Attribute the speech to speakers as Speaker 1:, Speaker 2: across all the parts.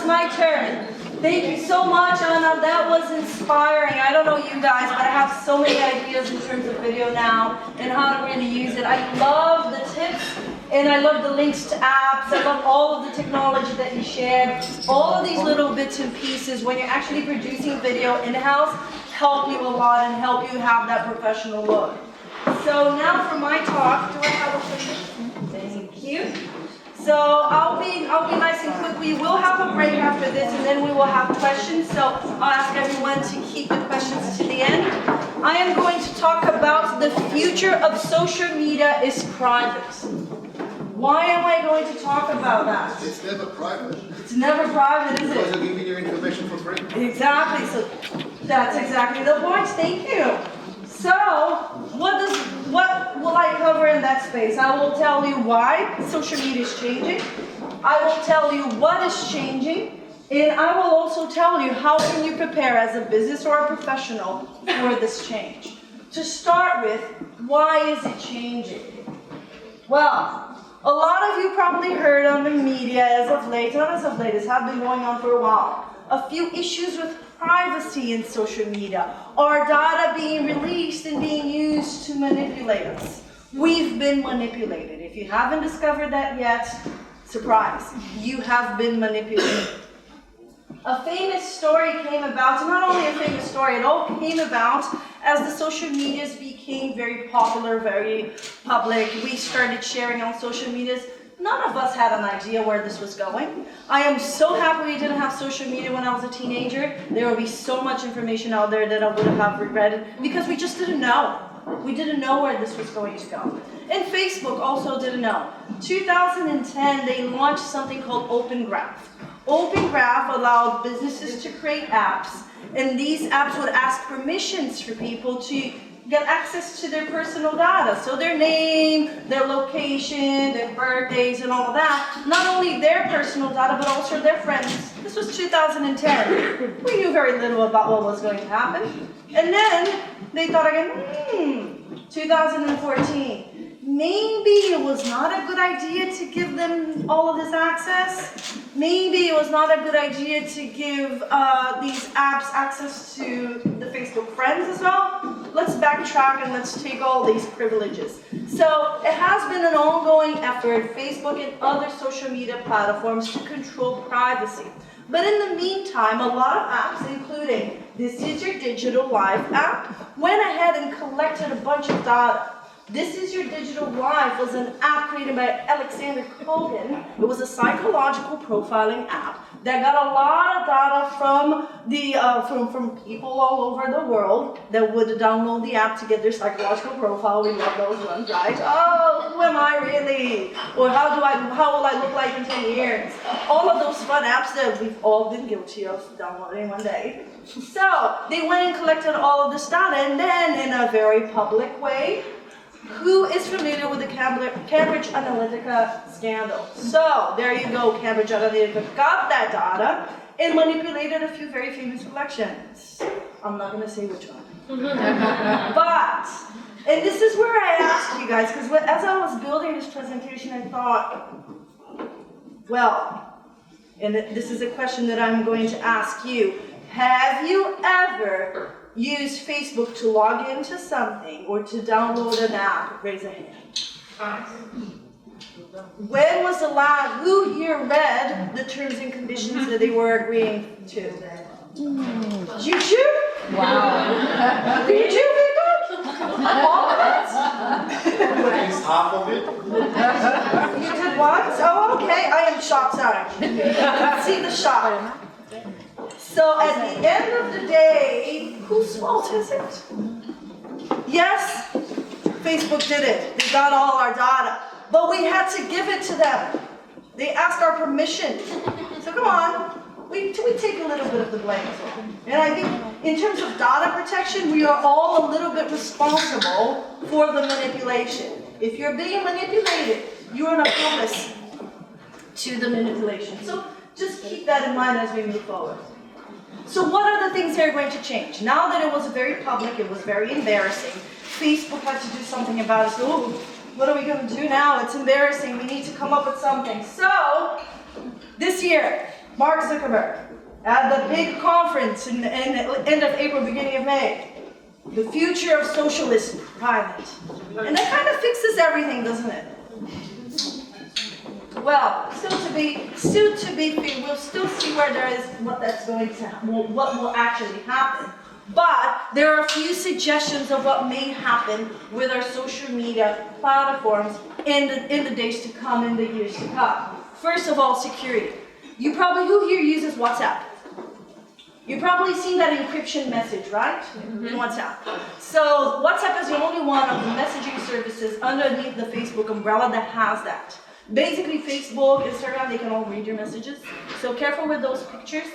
Speaker 1: my turn. Thank you so much, Anna. That was inspiring. I don't know you guys, but I have so many ideas in terms of video now and how to really use it. I love the tips and I love the links to apps. I love all of the technology that you shared. All of these little bits and pieces when you're actually producing video in-house help you a lot and help you have that professional look. So now for my talk, do I have a question? Thank you. So I'll be nice and quick. We will have a break after this and then we will have questions. So I'll ask everyone to keep the questions to the end. I am going to talk about the future of social media is private. Why am I going to talk about that?
Speaker 2: It's never private.
Speaker 1: It's never private, is it?
Speaker 2: Because you're giving your information for free.
Speaker 1: Exactly. So that's exactly the point. Thank you. So, what will I cover in that space? I will tell you why social media is changing. I will tell you what is changing. And I will also tell you how can you prepare as a business or a professional for this change. To start with, why is it changing? Well, a lot of you probably heard on the media as of late, not as of late, this has been going on for a while, a few issues with privacy in social media, our data being released and being used to manipulate us. We've been manipulated. If you haven't discovered that yet, surprise, you have been manipulated. A famous story came about, not only a famous story, it all came about as the social medias became very popular, very public. We started sharing on social medias. None of us had an idea where this was going. I am so happy we didn't have social media when I was a teenager. There would be so much information out there that I would have regretted because we just didn't know. We didn't know where this was going to go. And Facebook also didn't know. 2010, they launched something called Open Graph. Open Graph allowed businesses to create apps, and these apps would ask permissions for people to get access to their personal data. So their name, their location, their birthdays, and all that. Not only their personal data, but also their friends. This was 2010. We knew very little about what was going to happen. And then they thought again, 2014. Maybe it was not a good idea to give them all of this access. Maybe it was not a good idea to give these apps access to the Facebook friends as well. Let's backtrack and let's take all these privileges. So it has been an ongoing effort, Facebook and other social media platforms, to control privacy. But in the meantime, a lot of apps, including This Is Your Digital Life app, went ahead and collected a bunch of data. This Is Your Digital Life was an app created by Alexander Kogan. It was a psychological profiling app that got a lot of data from from people all over the world that would download the app to get their psychological profile. We love those ones, right? Oh, who am I really? Or how will I look like in 10 years? All of those fun apps that we've all been guilty of downloading one day. So they went and collected all of this data, and then in a very public way, who is familiar with the Cambridge Analytica scandal? So there you go, Cambridge Analytica got that data and manipulated a few very famous collections. I'm not going to say which one. But, and this is where I ask you guys, because as I was building this presentation, I thought, well, and this is a question that I'm going to ask you. Have you ever used Facebook to log into something or to download an app? Raise a hand. When was the last, who here read the terms and conditions that they were agreeing to? YouTube?
Speaker 3: Wow.
Speaker 1: YouTube, people? All of it?
Speaker 2: At least half of it.
Speaker 1: You did once? Oh, okay. I am shocked, sorry. See the shock. So at the end of the day, whose fault is it? Yes, Facebook did it. They got all our data. But we had to give it to them. They asked our permission. So come on, we take a little bit of the blame as well. And I think in terms of data protection, we are all a little bit responsible for the manipulation. If you're being manipulated, you are an accomplice to the manipulation. So just keep that in mind as we move forward. So what are the things that are going to change? Now that it was very public, it was very embarrassing. Facebook had to do something about it. So, oh, what are we going to do now? It's embarrassing. We need to come up with something. So this year, Mark Zuckerberg, at the big conference in the end of April, beginning of May. The future of social is private. And that kind of fixes everything, doesn't it? Well, still to be, we'll still see where there is, what will actually happen. But there are a few suggestions of what may happen with our social media platforms in the days to come, in the years to come. First of all, security. Who here uses WhatsApp? You've probably seen that encryption message, right? In WhatsApp. So WhatsApp is the only one of the messaging services underneath the Facebook umbrella that has that. Basically, Facebook, Instagram, they can all read your messages. So careful with those pictures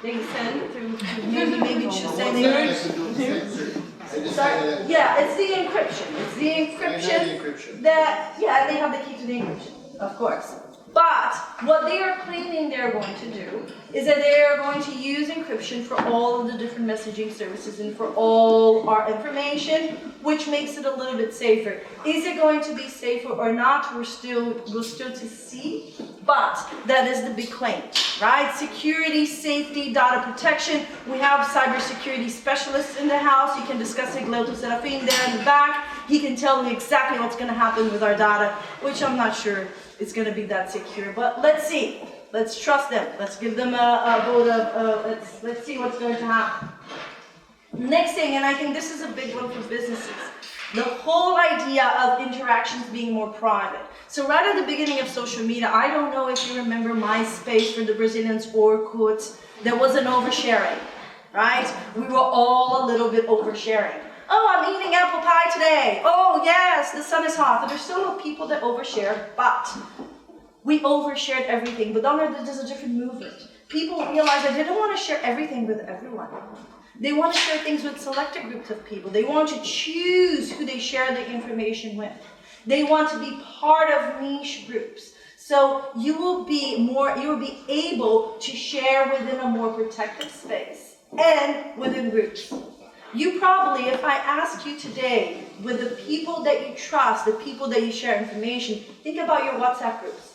Speaker 1: they send through, maybe just sending. Sorry? Yeah, it's the encryption. It's the encryption that, yeah, they have the key to the encryption, of course. But what they are claiming they're going to do is that they are going to use encryption for all of the different messaging services and for all our information, which makes it a little bit safer. Is it going to be safer or not? We're still to see, but that is the big claim, right? Security, safety, data protection. We have cybersecurity specialists in the house. You can discuss it, Gleuto Serafin there in the back. He can tell you exactly what's going to happen with our data, which I'm not sure it's going to be that secure, but let's see. Let's trust them. Let's give them a vote of, let's see what's going to happen. Next thing, and I think this is a big one for businesses, the whole idea of interactions being more private. So right at the beginning of social media, I don't know if you remember MySpace for the Brazilians, Orkut, there was an oversharing, right? We were all a little bit oversharing. Oh, I'm eating apple pie today. Oh, yes, the sun is hot. There's still people that overshare, but we overshared everything. But then there's a different movement. People realize that they don't want to share everything with everyone. They want to share things with selected groups of people. They want to choose who they share the information with. They want to be part of niche groups. So you will be able to share within a more protected space and within groups. You probably, if I ask you today, with the people that you trust, the people that you share information, think about your WhatsApp groups.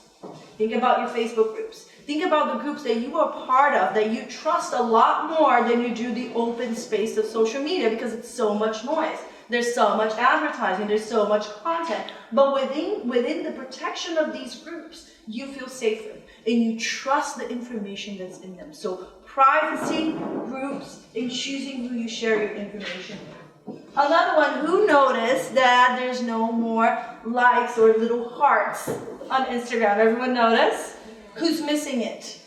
Speaker 1: Think about your Facebook groups. Think about the groups that you are part of, that you trust a lot more than you do the open space of social media, because it's so much noise. There's so much advertising, there's so much content. But within the protection of these groups, you feel safer and you trust the information that's in them. So privacy, groups, and choosing who you share your information with. Another one, who noticed that there's no more likes or little hearts on Instagram? Everyone notice? Who's missing it?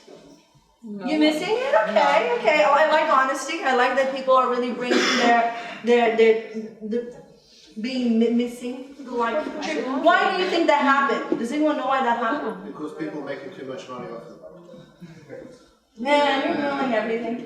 Speaker 1: No. You missing it? Okay. Oh, I like honesty. I like that people are really bringing their being missing the like. Why do you think that happened? Does anyone know why that happened?
Speaker 2: Because people making too much money off them.
Speaker 1: Man, you're ruining everything.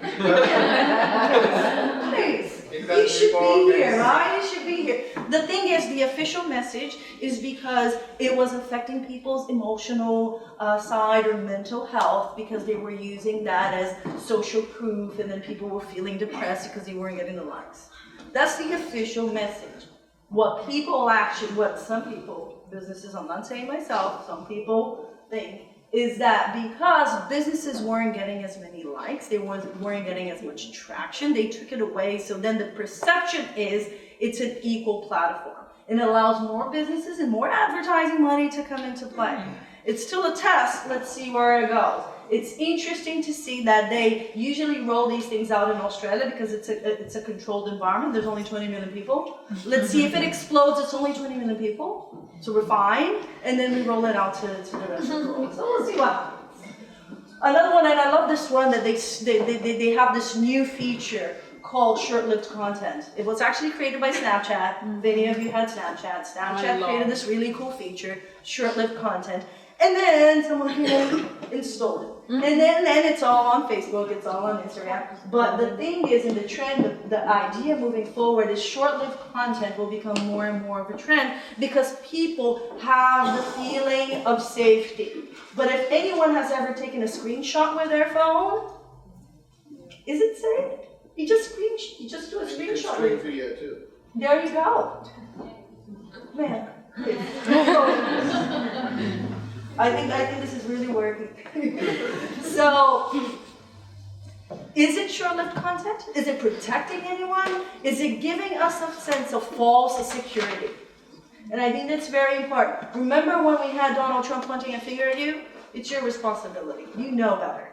Speaker 1: Please. You should be here, right? You should be here. The thing is, the official message is because it was affecting people's emotional side or mental health, because they were using that as social proof, and then people were feeling depressed because they weren't getting the likes. That's the official message. What some people, businesses, I'm not saying myself, some people think, is that because businesses weren't getting as many likes, they weren't getting as much traction, they took it away. So then the perception is it's an equal platform. It allows more businesses and more advertising money to come into play. It's still a test. Let's see where it goes. It's interesting to see that they usually roll these things out in Australia because it's a controlled environment. There's only 20 million people. Let's see if it explodes. It's only 20 million people. So we're fine. And then we roll it out to the rest of the world. So we'll see what happens. Another one, and I love this one, that they have this new feature called short-lived content. It was actually created by Snapchat. If any of you had Snapchat, Snapchat created this really cool feature, short-lived content. And then someone installed it. And then it's all on Facebook, it's all on Instagram. But the thing is, in the trend, the idea moving forward is short-lived content will become more and more of a trend because people have the feeling of safety. But if anyone has ever taken a screenshot with their phone, is it safe? You just do a screenshot.
Speaker 2: Screen video too.
Speaker 1: There you go. Man. I think this is really working. So, is it short-lived content? Is it protecting anyone? Is it giving us a sense of false security? And I think that's very important. Remember when we had Donald Trump pointing a finger at you? It's your responsibility. You know better.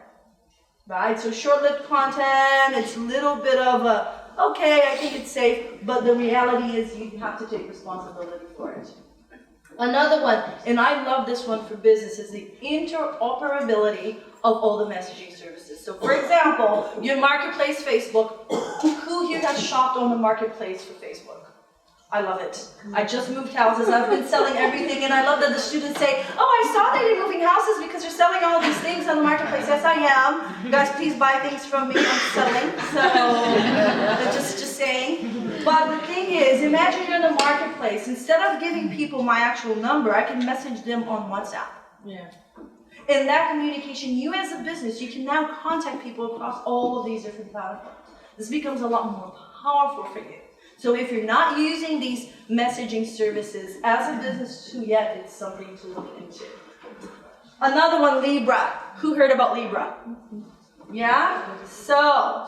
Speaker 1: Right? So short-lived content, it's a little bit of a, okay, I think it's safe, but the reality is you have to take responsibility for it. Another one, and I love this one for business, is the interoperability of all the messaging services. So for example, your marketplace Facebook, who here has shopped on the marketplace for Facebook? I love it. I just moved houses, I've been selling everything, and I love that the students say, oh, I saw that you're moving houses because you're selling all these things on the marketplace. Yes, I am. You guys, please buy things from me, I'm selling. So, just saying. But the thing is, imagine you're in the marketplace. Instead of giving people my actual number, I can message them on WhatsApp.
Speaker 3: Yeah.
Speaker 1: In that communication, you as a business, you can now contact people across all of these different platforms. This becomes a lot more powerful for you. So if you're not using these messaging services as a business tool yet, it's something to look into. Another one, Libra. Who heard about Libra? Yeah? So,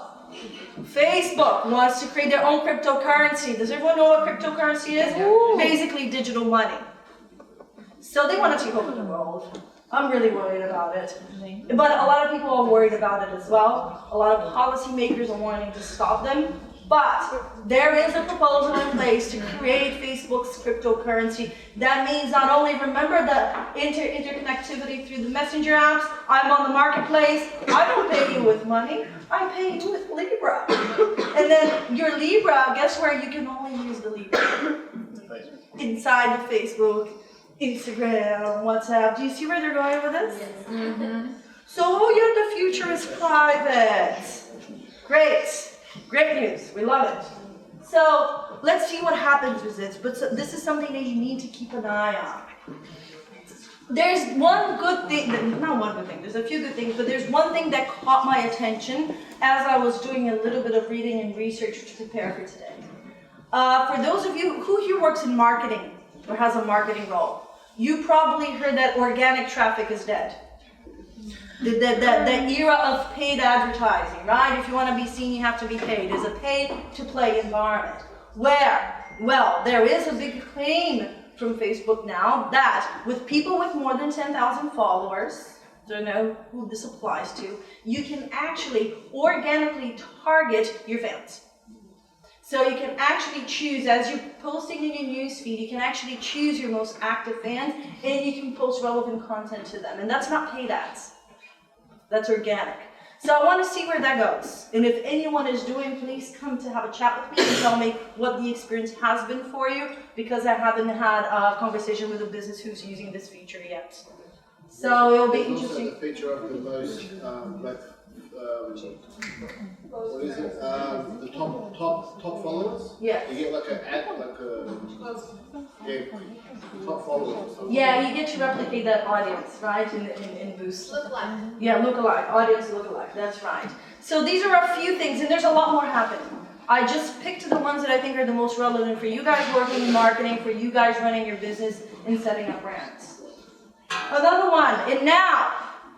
Speaker 1: Facebook wants to create their own cryptocurrency. Does everyone know what cryptocurrency is?
Speaker 3: Yeah.
Speaker 1: Basically digital money. So they want to take over the world. I'm really worried about it. But a lot of people are worried about it as well. A lot of policymakers are wanting to stop them. But there is a proposal in place to create Facebook's cryptocurrency. That means not only remember the interconnectivity through the messenger apps, I'm on the marketplace, I don't pay you with money, I pay you with Libra. And then your Libra, guess where you can only use the Libra? Inside the Facebook, Instagram, WhatsApp. Do you see where they're going with this?
Speaker 3: Yes. Mm-hmm.
Speaker 1: So, oh yeah, the future is private. Great. Great news, we love it. So let's see what happens with this, but this is something that you need to keep an eye on. There's one good thing, not one good thing, there's a few good things, but there's one thing that caught my attention as I was doing a little bit of reading and research to prepare for today. For those of you, who here works in marketing or has a marketing role, you probably heard that organic traffic is dead. The era of paid advertising, right? If you want to be seen, you have to be paid. It's a pay-to-play environment. Where? Well, there is a big claim from Facebook now that with people with more than 10,000 followers, don't know who this applies to, you can actually organically target your fans. So you can actually choose, as you're posting in your newsfeed, you can actually choose your most active fans, and you can post relevant content to them. And that's not paid ads. That's organic. So I want to see where that goes. And if anyone is doing, please come to have a chat with me and tell me what the experience has been for you, because I haven't had a conversation with a business who's using this feature yet. So it'll be interesting.
Speaker 2: Also the feature of the most, what is it? The top followers.
Speaker 1: Yeah.
Speaker 2: You get like top followers or something.
Speaker 1: Yeah, you get to replicate that audience, right? In Boost.
Speaker 4: Lookalike.
Speaker 1: Yeah, lookalike, audience lookalike. That's right. So these are a few things, and there's a lot more happening. I just picked the ones that I think are the most relevant for you guys working in marketing, for you guys running your business and setting up brands. Another one, and now,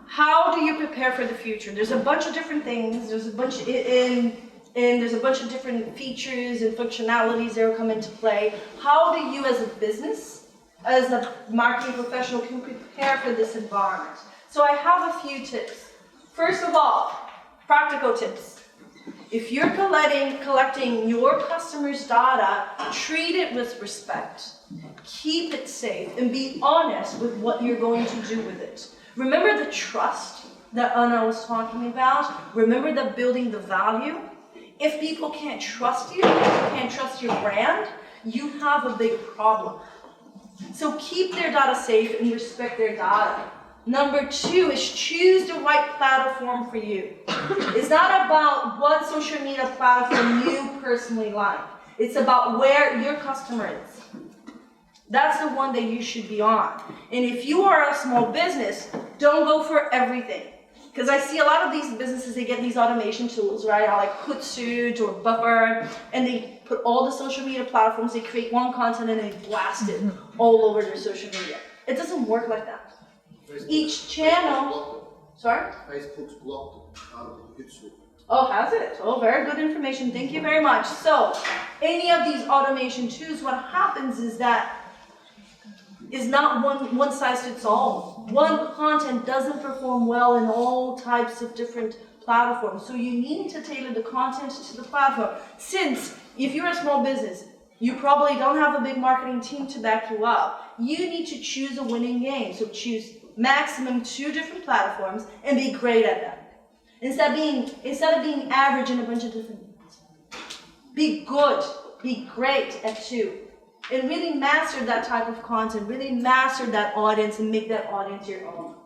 Speaker 1: how do you prepare for the future? There's a bunch of different things. There's a bunch there's a bunch of different features and functionalities that will come into play. How do you as a business, as a marketing professional, can prepare for this environment? So I have a few tips. First of all, practical tips. If you're collecting your customers' data, treat it with respect. Keep it safe and be honest with what you're going to do with it. Remember the trust that Anna was talking about? Remember that building the value? If people can't trust you, can't trust your brand, you have a big problem. So keep their data safe and respect their data. Number 2 is choose the right platform for you. It's not about what social media platform you personally like. It's about where your customer is. That's the one that you should be on. And if you are a small business, don't go for everything. Because I see a lot of these businesses, they get these automation tools, right? Like Hootsuite or Buffer, and they put all the social media platforms, they create one content and they blast it all over their social media. It doesn't work like that. Each channel, sorry?
Speaker 2: Facebook's blocked YouTube.
Speaker 1: Oh, has it? Oh, very good information. Thank you very much. So, any of these automation tools, what happens is that is not one size fits all. One content doesn't perform well in all types of different platforms. So you need to tailor the content to the platform. Since if you're a small business, you probably don't have a big marketing team to back you up. You need to choose a winning game. So choose maximum 2 different platforms and be great at them. Instead of being average in a bunch of different ones. Be good, be great at 2. And really master that type of content, really master that audience and make that audience your own.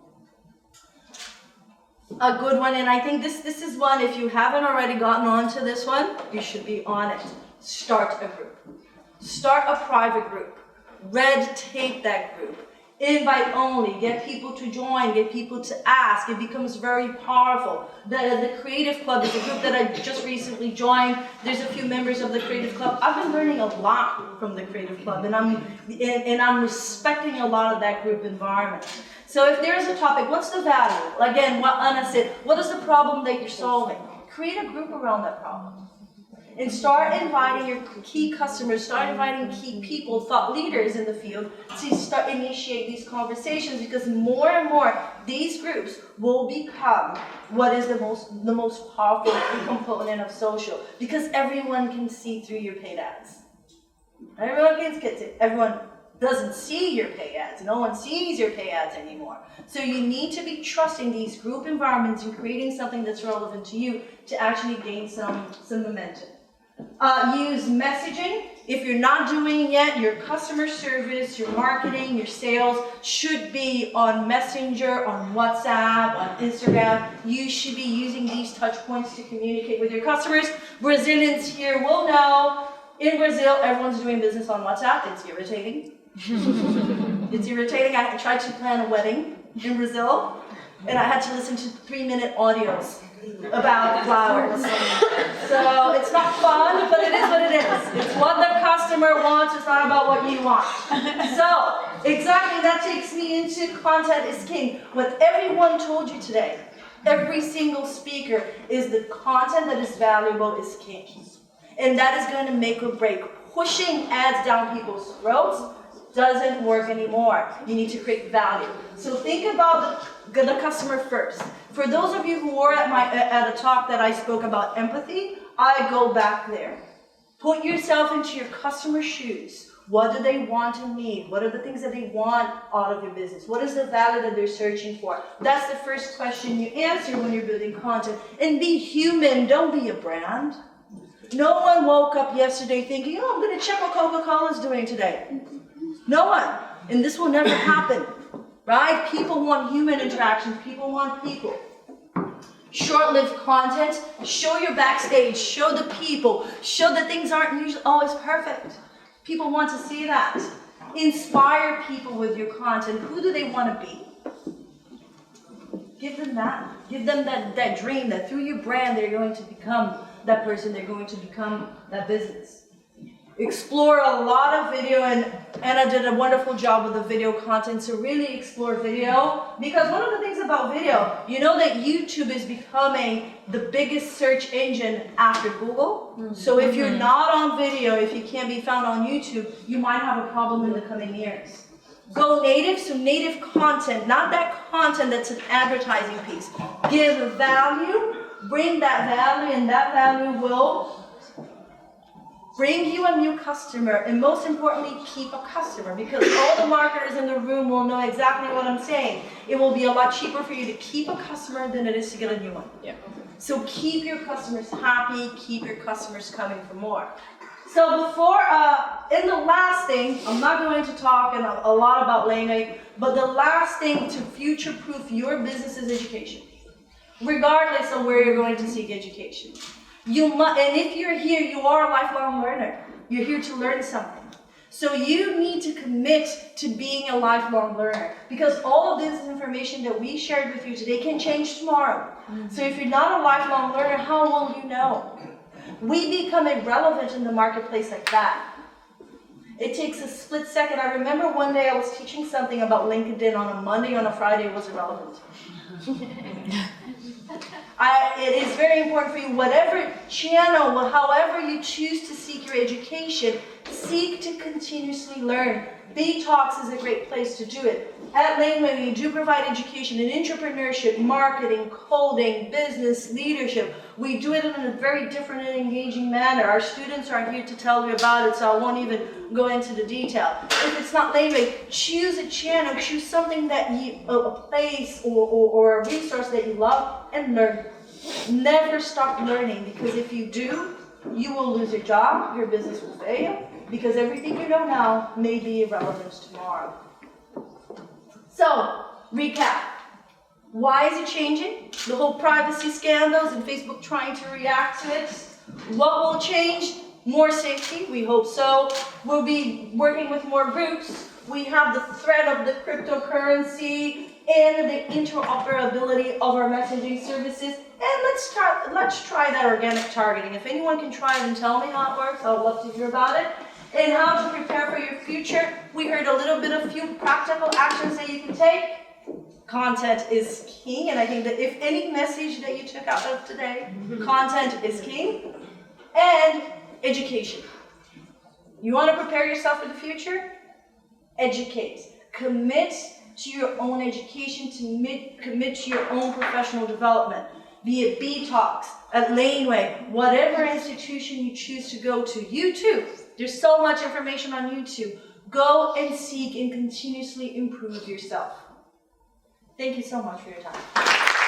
Speaker 1: A good one, and I think this is one, if you haven't already gotten onto this one, you should be on it. Start a group. Start a private group. Red tape that group. Invite only, get people to join, get people to ask. It becomes very powerful. The Creative Club is a group that I just recently joined. There's a few members of the Creative Club. I've been learning a lot from the Creative Club, and I'm respecting a lot of that group environment. So if there is a topic, what's the value? Again, what Anna said, what is the problem that you're solving? Create a group around that problem. And start inviting your key customers, start inviting key people, thought leaders in the field to start initiate these conversations, because more and more these groups will become what is the most powerful component of social, because everyone can see through your paid ads. Everyone doesn't see your paid ads. No one sees your paid ads anymore. So you need to be trusting these group environments and creating something that's relevant to you to actually gain some momentum. Use messaging. If you're not doing it yet, your customer service, your marketing, your sales should be on Messenger, on WhatsApp, on Instagram. You should be using these touch points to communicate with your customers. Brazilians here will know, in Brazil, everyone's doing business on WhatsApp. It's irritating. It's irritating. I tried to plan a wedding in Brazil, and I had to listen to 3-minute audios about flowers. So it's not fun, but it is what it is. It's what the customer wants, it's not about what you want. So, exactly, that takes me into content is king. What everyone told you today, every single speaker, is the content that is valuable is king. And that is going to make or break. Pushing ads down people's throats doesn't work anymore. You need to create value. So think about the customer first. For those of you who were at a talk that I spoke about empathy, I go back there. Put yourself into your customer's shoes. What do they want and need? What are the things that they want out of your business? What is the value that they're searching for? That's the first question you answer when you're building content. And be human, don't be a brand. No one woke up yesterday thinking, oh, I'm going to check what Coca-Cola is doing today. No one. And this will never happen. Right? People want human interaction. People want people. Short-lived content. Show your backstage. Show the people. Show that things aren't usually always perfect. People want to see that. Inspire people with your content. Who do they want to be? Give them that. Give them that dream that through your brand they're going to become that person. They're going to become that business. Explore a lot of video, and Anna did a wonderful job with the video content, so really explore video, because one of the things about video, you know that YouTube is becoming the biggest search engine after Google. So if you're not on video, if you can't be found on YouTube, you might have a problem in the coming years. Go native, so native content, not that content that's an advertising piece. Give value, bring that value, and that value will bring you a new customer, and most importantly, keep a customer, because all the marketers in the room will know exactly what I'm saying. It will be a lot cheaper for you to keep a customer than it is to get a new one. Yeah. So keep your customers happy, keep your customers coming for more. So before, in the last thing, I'm not going to talk a lot about language, but the last thing to future-proof your business is education, regardless of where you're going to seek education. And if you're here, you are a lifelong learner. You're here to learn something. So you need to commit to being a lifelong learner, because all of this information that we shared with you today can change tomorrow. So if you're not a lifelong learner, how will you know? We become irrelevant in the marketplace like that. It takes a split second. I remember one day I was teaching something about LinkedIn on a Monday, on a Friday it was irrelevant. It is very important for you, whatever channel, however you choose to seek your education, seek to continuously learn. B.Talks is a great place to do it. At Laneway, we do provide education in entrepreneurship, marketing, coding, business, leadership. We do it in a very different and engaging manner. Our students are here to tell you about it, so I won't even go into the detail. If it's not Laneway, choose a channel, choose something that you, a place or a resource that you love, and learn. Never stop learning, because if you do, you will lose your job, your business will fail, because everything you know now may be irrelevant tomorrow. So, recap. Why is it changing? The whole privacy scandals and Facebook trying to react to it. What will change? More safety, we hope so. We'll be working with more groups. We have the threat of the cryptocurrency and the interoperability of our messaging services. And let's try that organic targeting. If anyone can try it and tell me how it works, I would love to hear about it. And how to prepare for your future. We heard a little bit of a few practical actions that you can take. Content is king, and I think that if any message that you took out of today, content is king. And education. You want to prepare yourself for the future? Educate. Commit to your own education, commit to your own professional development. Be it B.Talks, at Laneway, whatever institution you choose to go to. YouTube. There's so much information on YouTube. Go and seek and continuously improve yourself. Thank you so much for your time.